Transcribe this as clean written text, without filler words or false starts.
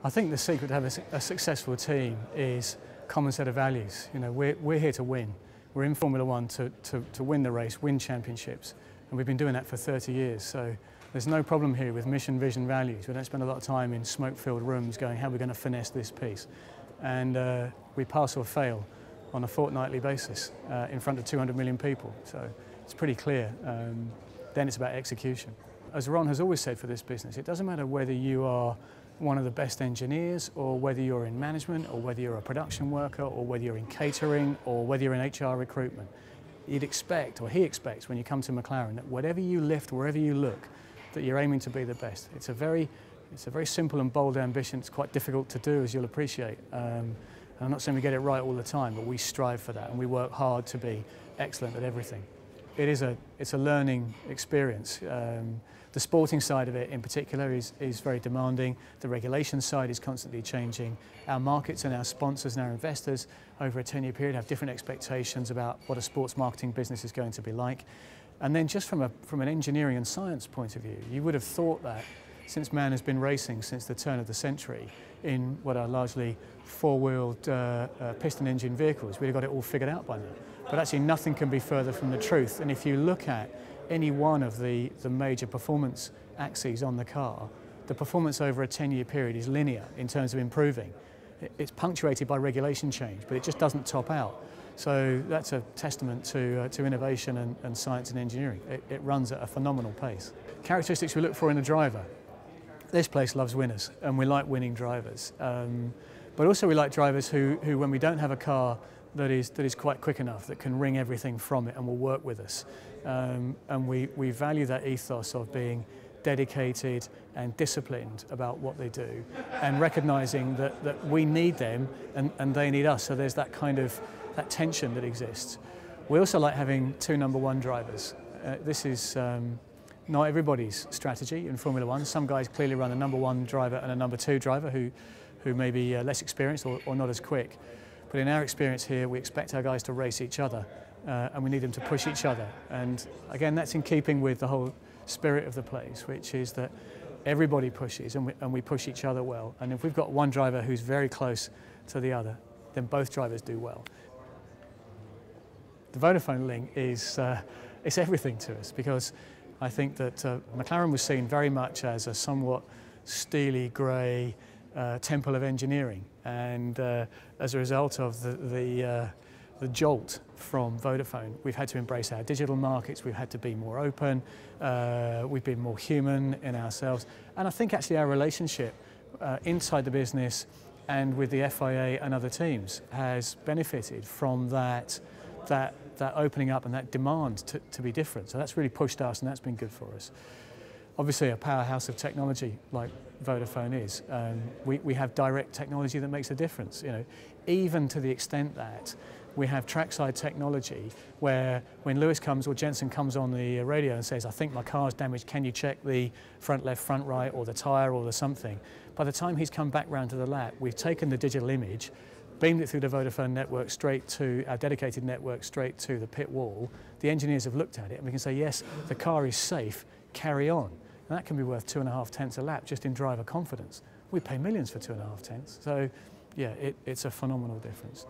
I think the secret to have a successful team is common set of values. You know, we're here to win. We're in Formula One to win the race, win championships, and we've been doing that for 30 years. So there's no problem here with mission, vision, values. We don't spend a lot of time in smoke-filled rooms going, how are we going to finesse this piece? And we pass or fail on a fortnightly basis in front of 200 million people. So it's pretty clear. Then it's about execution. As Ron has always said for this business, it doesn't matter whether you are one of the best engineers or whether you're in management or whether you're a production worker or whether you're in catering or whether you're in HR recruitment. You'd expect, or he expects when you come to McLaren, that whatever you lift, wherever you look, that you're aiming to be the best. It's a very simple and bold ambition. It's quite difficult to do, as you'll appreciate. And I'm not saying we get it right all the time, but we strive for that and we work hard to be excellent at everything. It's a learning experience. The sporting side of it in particular is very demanding. The regulation side is constantly changing. Our markets and our sponsors and our investors over a 10-year period have different expectations about what a sports marketing business is going to be like. And then just from an engineering and science point of view, you would have thought that since man has been racing since the turn of the century in what are largely four-wheeled piston engine vehicles, we'd have got it all figured out by now. But actually nothing can be further from the truth. And if you look at any one of the major performance axes on the car, the performance over a 10-year period is linear in terms of improving. It's punctuated by regulation change, but it just doesn't top out. So that's a testament to innovation and science and engineering. It runs at a phenomenal pace. Characteristics we look for in a driver. This place loves winners, and we like winning drivers. But also we like drivers who when we don't have a car that is quite quick enough, that can wring everything from it and will work with us. And we value that ethos of being dedicated and disciplined about what they do, and recognising that we need them and they need us. So there's that kind of that tension that exists. We also like having two #1 drivers. This is not everybody's strategy in Formula One. Some guys clearly run a #1 driver and a #2 driver who may be less experienced or not as quick. But in our experience here, we expect our guys to race each other and we need them to push each other. And again, that's in keeping with the whole spirit of the place, which is that everybody pushes and we push each other well. And if we've got one driver who's very close to the other, then both drivers do well. The Vodafone link is it's everything to us, because I think that McLaren was seen very much as a somewhat steely grey temple of engineering, and as a result of the jolt from Vodafone, we've had to embrace our digital markets, we've had to be more open, we've been more human in ourselves, and I think actually our relationship inside the business and with the FIA and other teams has benefited from that opening up and that demand to be different. So that's really pushed us, and that's been good for us. Obviously, a powerhouse of technology like Vodafone is, we have direct technology that makes a difference. You know, even to the extent that we have trackside technology where when Lewis comes or Jensen comes on the radio and says, I think my car's damaged, can you check the front left, front right, or the tyre or the something? By the time he's come back round to the lap, we've taken the digital image, beamed it through the Vodafone network straight to our dedicated network, straight to the pit wall. The engineers have looked at it and we can say, yes, the car is safe, carry on. And that can be worth 2.5 tenths a lap just in driver confidence. We pay millions for 2.5 tenths. So yeah, it's a phenomenal difference.